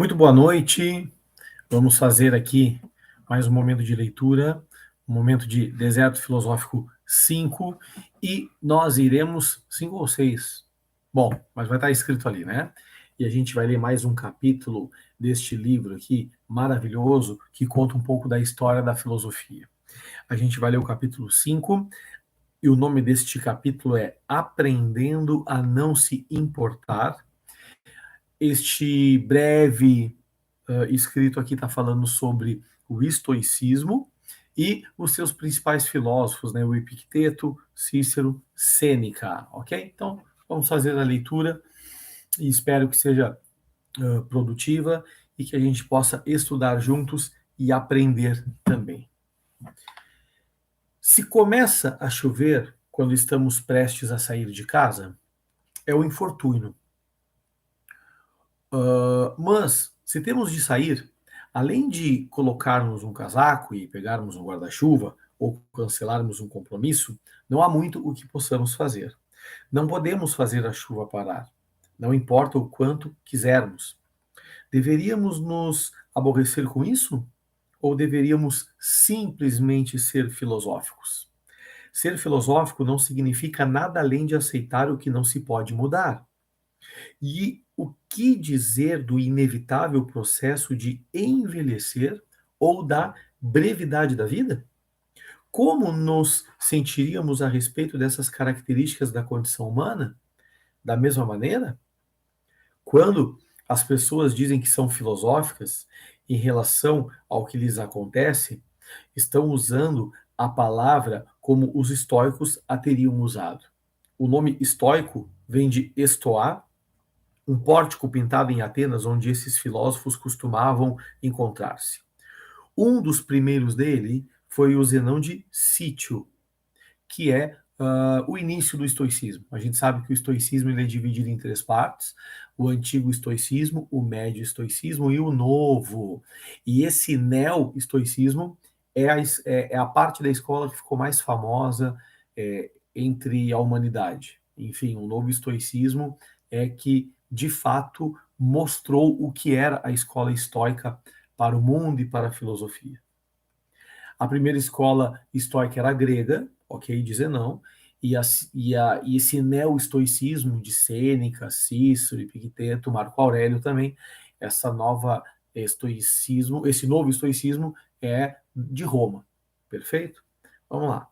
Muito boa noite. Vamos fazer aqui mais um momento de leitura, um momento de Deserto Filosófico 5, e nós iremos 5 ou 6. Bom, mas vai estar escrito ali, né? E a gente vai ler mais um capítulo deste livro aqui, maravilhoso, que conta um pouco da história da filosofia. A gente vai ler o capítulo 5, e o nome deste capítulo é Aprendendo a Não Se Importar. Este breve escrito aqui está falando sobre o estoicismo e os seus principais filósofos, né, o Epicteto, Cícero, Sêneca, ok? Então, vamos fazer a leitura e espero que seja produtiva e que a gente possa estudar juntos e aprender também. Se começa a chover quando estamos prestes a sair de casa, é o infortúnio. Mas, se temos de sair, além de colocarmos um casaco e pegarmos um guarda-chuva ou cancelarmos um compromisso, não há muito o que possamos fazer. Não podemos fazer a chuva parar, não importa o quanto quisermos. Deveríamos nos aborrecer com isso? Ou deveríamos simplesmente ser filosóficos? Ser filosófico não significa nada além de aceitar o que não se pode mudar. E o que dizer do inevitável processo de envelhecer ou da brevidade da vida? Como nos sentiríamos a respeito dessas características da condição humana? Da mesma maneira, quando as pessoas dizem que são filosóficas em relação ao que lhes acontece, estão usando a palavra como os estoicos a teriam usado. O nome estoico vem de estoar, um pórtico pintado em Atenas, onde esses filósofos costumavam encontrar-se. Um dos primeiros dele foi o Zenão de Cítio, que é o início do estoicismo. A gente sabe que o estoicismo ele é dividido em três partes: o antigo estoicismo, o médio estoicismo e o novo. E esse neo-estoicismo é a parte da escola que ficou mais famosa entre a humanidade. Enfim, o novo estoicismo é que, de fato, mostrou o que era a escola estoica para o mundo e para a filosofia. A primeira escola estoica era grega, ok, dizer não, e esse neo-estoicismo de Sêneca, Cícero, Epicteto, Marco Aurélio também, essa nova estoicismo, esse novo estoicismo é de Roma, perfeito? Vamos lá.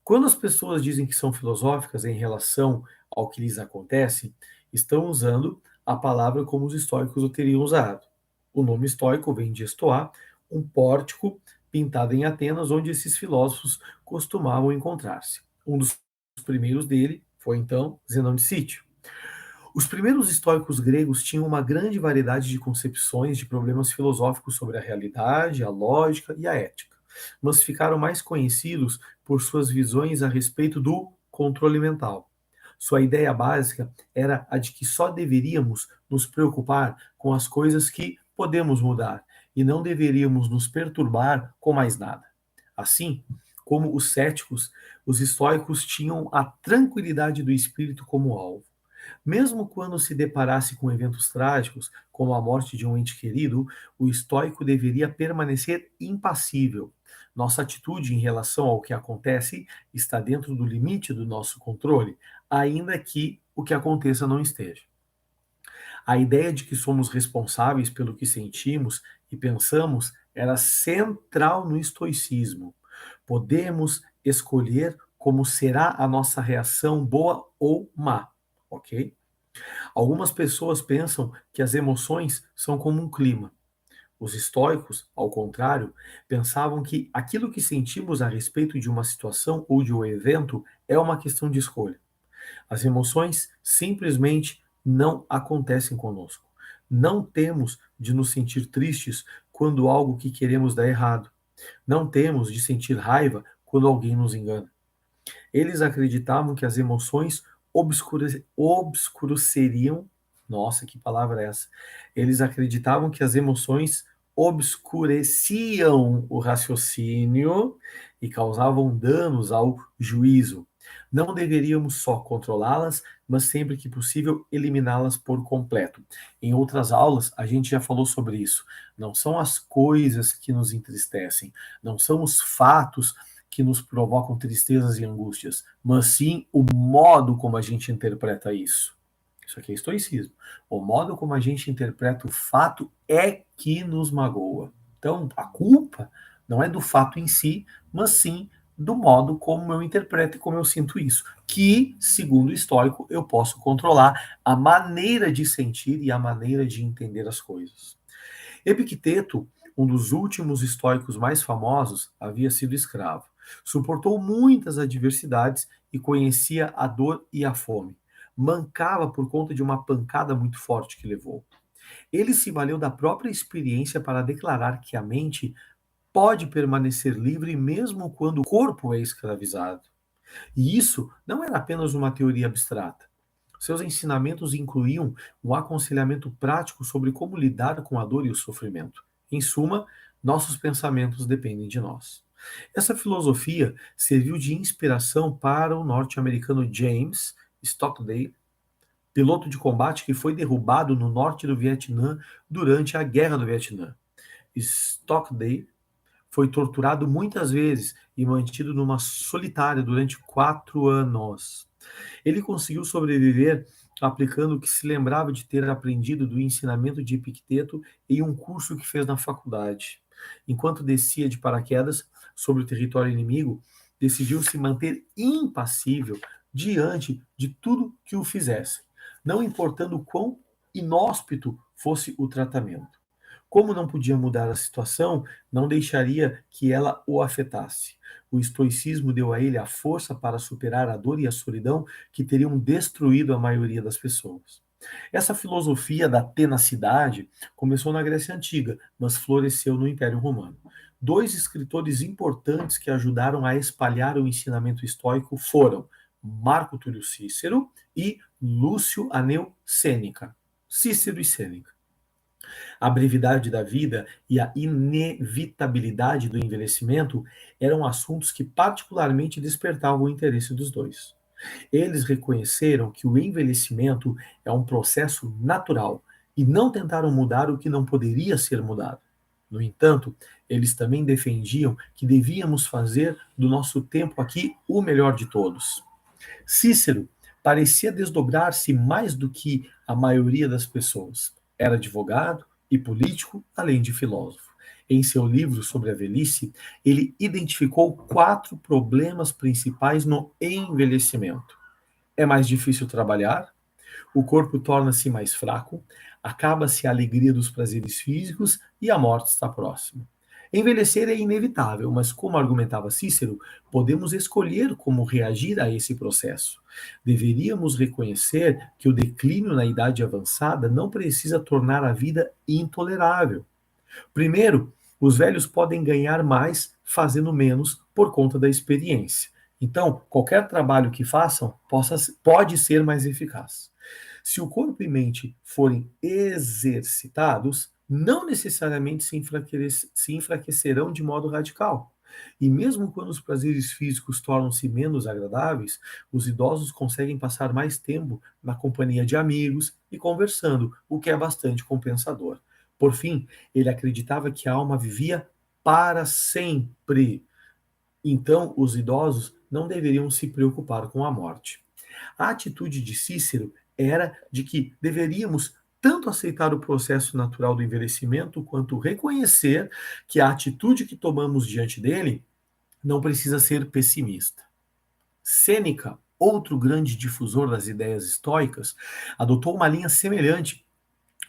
Quando as pessoas dizem que são filosóficas em relação ao que lhes acontece, estão usando a palavra como os estoicos o teriam usado. O nome estoico vem de estoar, um pórtico pintado em Atenas, onde esses filósofos costumavam encontrar-se. Um dos primeiros dele foi, então, Zenão de Cítio. Os primeiros estoicos gregos tinham uma grande variedade de concepções de problemas filosóficos sobre a realidade, a lógica e a ética, mas ficaram mais conhecidos por suas visões a respeito do controle mental. Sua ideia básica era a de que só deveríamos nos preocupar com as coisas que podemos mudar e não deveríamos nos perturbar com mais nada. Assim, como os céticos, os estoicos tinham a tranquilidade do espírito como alvo. Mesmo quando se deparasse com eventos trágicos, como a morte de um ente querido, o estoico deveria permanecer impassível. Nossa atitude em relação ao que acontece está dentro do limite do nosso controle, ainda que o que aconteça não esteja. A ideia de que somos responsáveis pelo que sentimos e pensamos era central no estoicismo. Podemos escolher como será a nossa reação, boa ou má, ok? Algumas pessoas pensam que as emoções são como um clima. Os estoicos, ao contrário, pensavam que aquilo que sentimos a respeito de uma situação ou de um evento é uma questão de escolha. As emoções simplesmente não acontecem conosco. Não temos de nos sentir tristes quando algo que queremos dá errado. Não temos de sentir raiva quando alguém nos engana. Eles acreditavam que as emoções obscureceriam. Nossa, que palavra é essa? Eles acreditavam que as emoções obscureciam o raciocínio e causavam danos ao juízo. Não deveríamos só controlá-las, mas sempre que possível eliminá-las por completo. Em outras aulas, a gente já falou sobre isso. Não são as coisas que nos entristecem, não são os fatos que nos provocam tristezas e angústias, mas sim o modo como a gente interpreta isso. Isso aqui é estoicismo. O modo como a gente interpreta o fato é que nos magoa. Então, a culpa não é do fato em si, mas sim do modo como eu interpreto e como eu sinto isso. Que, segundo o estoico, eu posso controlar a maneira de sentir e a maneira de entender as coisas. Epicteto, um dos últimos estoicos mais famosos, havia sido escravo. Suportou muitas adversidades e conhecia a dor e a fome. Mancava por conta de uma pancada muito forte que levou. Ele se valeu da própria experiência para declarar que a mente pode permanecer livre mesmo quando o corpo é escravizado. E isso não era apenas uma teoria abstrata. Seus ensinamentos incluíam um aconselhamento prático sobre como lidar com a dor e o sofrimento. Em suma, nossos pensamentos dependem de nós. Essa filosofia serviu de inspiração para o norte-americano James Stockdale, piloto de combate que foi derrubado no norte do Vietnã durante a Guerra do Vietnã. Stockdale foi torturado muitas vezes e mantido numa solitária durante 4 anos. Ele conseguiu sobreviver aplicando o que se lembrava de ter aprendido do ensinamento de Epicteto em um curso que fez na faculdade. Enquanto descia de paraquedas sobre o território inimigo, decidiu se manter impassível diante de tudo que o fizesse, não importando quão inóspito fosse o tratamento. Como não podia mudar a situação, não deixaria que ela o afetasse. O estoicismo deu a ele a força para superar a dor e a solidão que teriam destruído a maioria das pessoas. Essa filosofia da tenacidade começou na Grécia Antiga, mas floresceu no Império Romano. Dois escritores importantes que ajudaram a espalhar o ensinamento estoico foram Marco Túlio Cícero e Lúcio Aneu Sêneca. Cícero e Sêneca. A brevidade da vida e a inevitabilidade do envelhecimento eram assuntos que particularmente despertavam o interesse dos dois. Eles reconheceram que o envelhecimento é um processo natural e não tentaram mudar o que não poderia ser mudado. No entanto, eles também defendiam que devíamos fazer do nosso tempo aqui o melhor de todos. Cícero parecia desdobrar-se mais do que a maioria das pessoas. Era advogado e político, além de filósofo. Em seu livro sobre a velhice, ele identificou 4 problemas principais no envelhecimento. É mais difícil trabalhar, o corpo torna-se mais fraco, acaba-se a alegria dos prazeres físicos e a morte está próxima. Envelhecer é inevitável, mas como argumentava Cícero, podemos escolher como reagir a esse processo. Deveríamos reconhecer que o declínio na idade avançada não precisa tornar a vida intolerável. Primeiro, os velhos podem ganhar mais fazendo menos por conta da experiência. Então, qualquer trabalho que façam pode ser mais eficaz. Se o corpo e mente forem exercitados, não necessariamente se enfraquecerão de modo radical. E mesmo quando os prazeres físicos tornam-se menos agradáveis, os idosos conseguem passar mais tempo na companhia de amigos e conversando, o que é bastante compensador. Por fim, ele acreditava que a alma vivia para sempre. Então, os idosos não deveriam se preocupar com a morte. A atitude de Cícero era de que deveríamos tanto aceitar o processo natural do envelhecimento, quanto reconhecer que a atitude que tomamos diante dele não precisa ser pessimista. Sêneca, outro grande difusor das ideias estoicas, adotou uma linha semelhante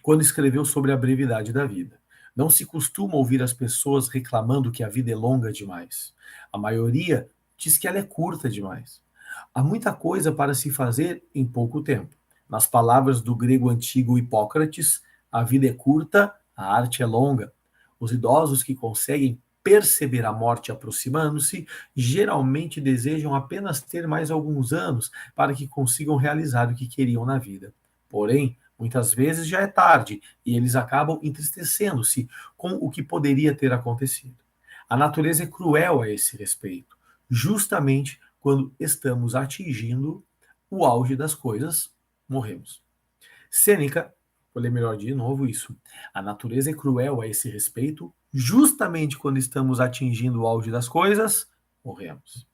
quando escreveu sobre a brevidade da vida. Não se costuma ouvir as pessoas reclamando que a vida é longa demais. A maioria diz que ela é curta demais. Há muita coisa para se fazer em pouco tempo. Nas palavras do grego antigo Hipócrates, a vida é curta, a arte é longa. Os idosos que conseguem perceber a morte aproximando-se geralmente desejam apenas ter mais alguns anos para que consigam realizar o que queriam na vida. Porém, muitas vezes já é tarde e eles acabam entristecendo-se com o que poderia ter acontecido. A natureza é cruel a esse respeito. Justamente quando estamos atingindo o auge das coisas, morremos. Sêneca, vou ler melhor de novo isso. A natureza é cruel a esse respeito, justamente quando estamos atingindo o auge das coisas, morremos.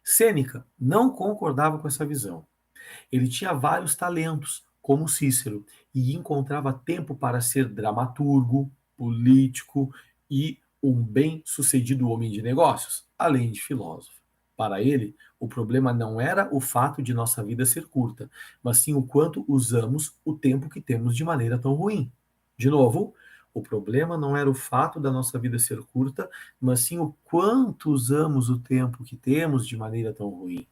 Sêneca não concordava com essa visão. Ele tinha vários talentos, como Cícero, e encontrava tempo para ser dramaturgo, político e um bem-sucedido homem de negócios, além de filósofo. Para ele, o problema não era o fato de nossa vida ser curta, mas sim o quanto usamos o tempo que temos de maneira tão ruim. De novo, o problema não era o fato da nossa vida ser curta, mas sim o quanto usamos o tempo que temos de maneira tão ruim.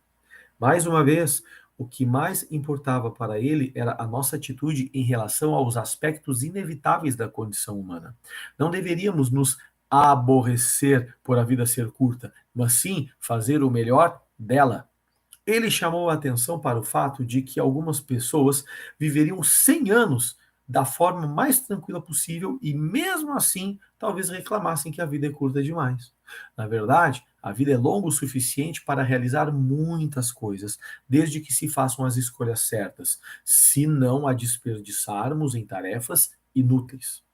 Mais uma vez, o que mais importava para ele era a nossa atitude em relação aos aspectos inevitáveis da condição humana. Não deveríamos nos aborrecer por a vida ser curta, mas sim fazer o melhor dela. Ele chamou a atenção para o fato de que algumas pessoas viveriam 100 anos da forma mais tranquila possível e, mesmo assim, talvez reclamassem que a vida é curta demais. Na verdade, a vida é longa o suficiente para realizar muitas coisas, desde que se façam as escolhas certas, se não a desperdiçarmos em tarefas inúteis.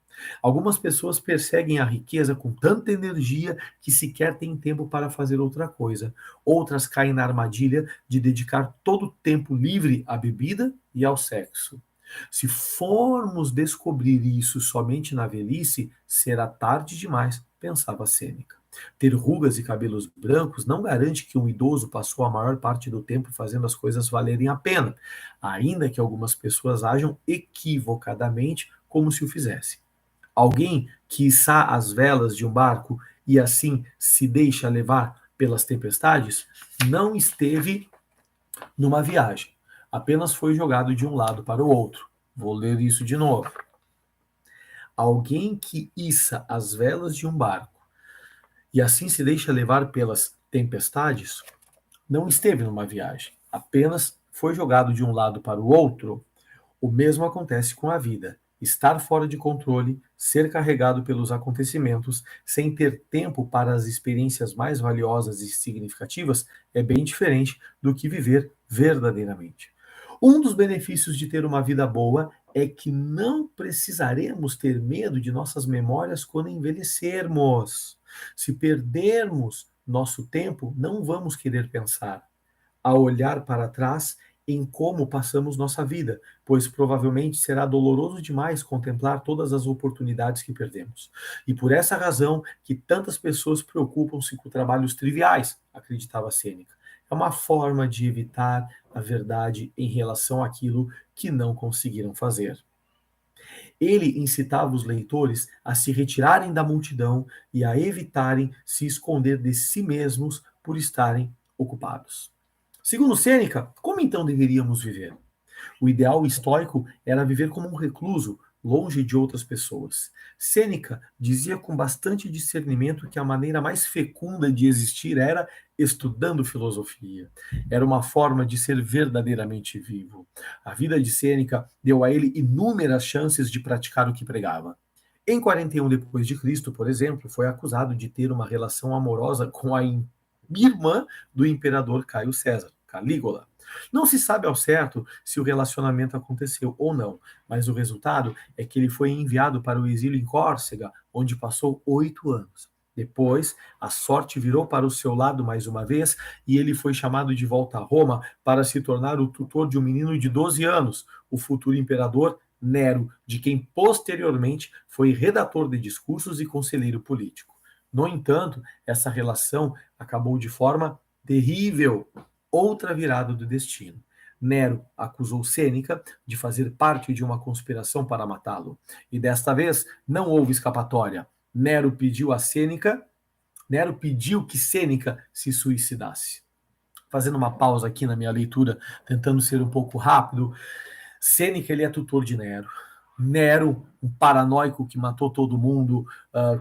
Algumas pessoas perseguem a riqueza com tanta energia que sequer têm tempo para fazer outra coisa. Outras caem na armadilha de dedicar todo o tempo livre à bebida e ao sexo. Se formos descobrir isso somente na velhice, será tarde demais, pensava Sêneca. Ter rugas e cabelos brancos não garante que um idoso passou a maior parte do tempo fazendo as coisas valerem a pena, ainda que algumas pessoas ajam equivocadamente como se o fizessem. Alguém que içar as velas de um barco e assim se deixa levar pelas tempestades, não esteve numa viagem, apenas foi jogado de um lado para o outro. Vou ler isso de novo. Alguém que iça as velas de um barco e assim se deixa levar pelas tempestades, não esteve numa viagem, apenas foi jogado de um lado para o outro. O mesmo acontece com a vida. Estar fora de controle, ser carregado pelos acontecimentos, sem ter tempo para as experiências mais valiosas e significativas, é bem diferente do que viver verdadeiramente. Um dos benefícios de ter uma vida boa é que não precisaremos ter medo de nossas memórias quando envelhecermos. Se perdermos nosso tempo, não vamos querer pensar a olhar para trás em como passamos nossa vida, pois provavelmente será doloroso demais contemplar todas as oportunidades que perdemos. E por essa razão que tantas pessoas preocupam-se com trabalhos triviais, acreditava Sêneca. É uma forma de evitar a verdade em relação àquilo que não conseguiram fazer. Ele incitava os leitores a se retirarem da multidão e a evitarem se esconder de si mesmos por estarem ocupados. Segundo Sêneca, como então deveríamos viver? O ideal estoico era viver como um recluso, longe de outras pessoas. Sêneca dizia com bastante discernimento que a maneira mais fecunda de existir era estudando filosofia. Era uma forma de ser verdadeiramente vivo. A vida de Sêneca deu a ele inúmeras chances de praticar o que pregava. Em 41 depois de Cristo, por exemplo, foi acusado de ter uma relação amorosa com a irmã do imperador Caio César, Calígula. Não se sabe ao certo se o relacionamento aconteceu ou não, mas o resultado é que ele foi enviado para o exílio em Córcega, onde passou 8 anos. Depois, a sorte virou para o seu lado mais uma vez e ele foi chamado de volta a Roma para se tornar o tutor de um menino de 12 anos, o futuro imperador Nero, de quem posteriormente foi redator de discursos e conselheiro político. No entanto, essa relação acabou de forma terrível. Outra virada do destino. Nero acusou Sêneca de fazer parte de uma conspiração para matá-lo. E desta vez não houve escapatória. Nero pediu que Sêneca se suicidasse. Fazendo uma pausa aqui na minha leitura, tentando ser um pouco rápido, Sêneca ele é tutor de Nero. Nero, um paranoico que matou todo mundo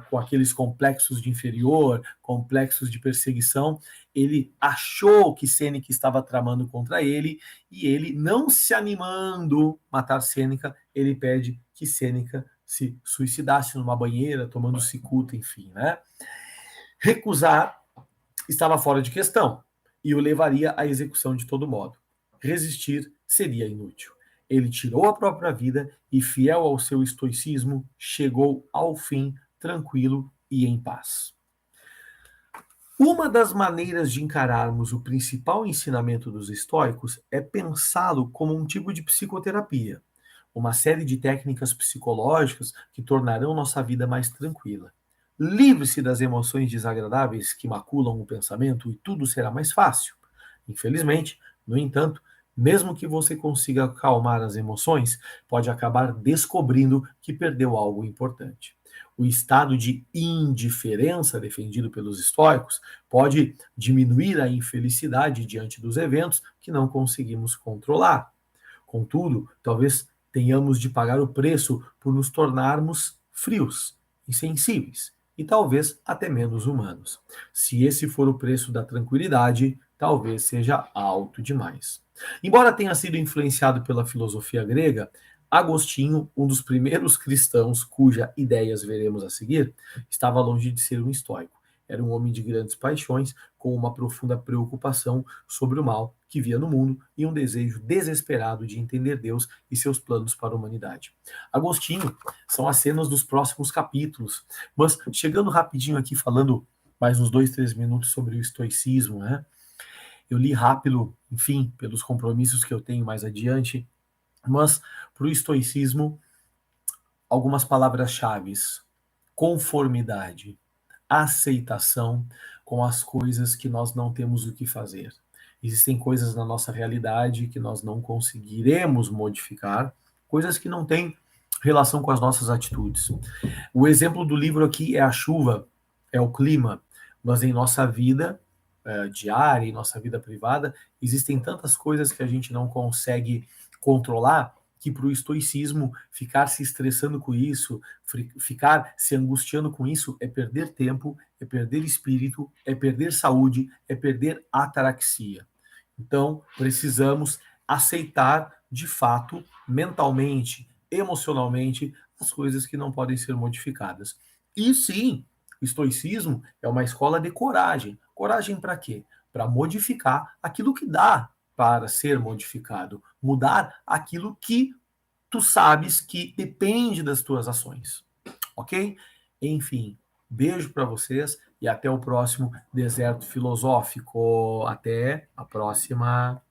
com aqueles complexos de inferior, complexos de perseguição, ele achou que Sêneca estava tramando contra ele e ele, não se animando a matar Sêneca, ele pede que Sêneca se suicidasse numa banheira, tomando cicuta, enfim, né? Recusar estava fora de questão. e o levaria à execução de todo modo. Resistir seria inútil. Ele tirou a própria vida e, fiel ao seu estoicismo, chegou ao fim tranquilo e em paz. Uma das maneiras de encararmos o principal ensinamento dos estoicos é pensá-lo como um tipo de psicoterapia, uma série de técnicas psicológicas que tornarão nossa vida mais tranquila. Livre-se das emoções desagradáveis que maculam o pensamento e tudo será mais fácil. Infelizmente, no entanto, mesmo que você consiga acalmar as emoções, pode acabar descobrindo que perdeu algo importante. O estado de indiferença defendido pelos estoicos pode diminuir a infelicidade diante dos eventos que não conseguimos controlar. Contudo, talvez tenhamos de pagar o preço por nos tornarmos frios, insensíveis e talvez até menos humanos. Se esse for o preço da tranquilidade, talvez seja alto demais. Embora tenha sido influenciado pela filosofia grega, Agostinho, um dos primeiros cristãos cuja ideias veremos a seguir, estava longe de ser um estoico. Era um homem de grandes paixões, com uma profunda preocupação sobre o mal que via no mundo e um desejo desesperado de entender Deus e seus planos para a humanidade. Agostinho são as cenas dos próximos capítulos, mas chegando rapidinho aqui, falando mais uns 2, 3 minutos sobre o estoicismo, né? Eu li rápido, enfim, pelos compromissos que eu tenho mais adiante, mas para o estoicismo, algumas palavras-chave: conformidade, aceitação com as coisas que nós não temos o que fazer. Existem coisas na nossa realidade que nós não conseguiremos modificar, coisas que não têm relação com as nossas atitudes. O exemplo do livro aqui é a chuva, é o clima, mas em nossa vida diária, em nossa vida privada, existem tantas coisas que a gente não consegue controlar que para o estoicismo ficar se estressando com isso, ficar se angustiando com isso é perder tempo, é perder espírito, é perder saúde, é perder ataraxia. Então, precisamos aceitar de fato, mentalmente, emocionalmente, as coisas que não podem ser modificadas. E sim, o estoicismo é uma escola de coragem. Coragem para quê? Para modificar aquilo que dá para ser modificado, mudar aquilo que tu sabes que depende das tuas ações, ok? Enfim, beijo para vocês e até o próximo Deserto Filosófico. Até a próxima.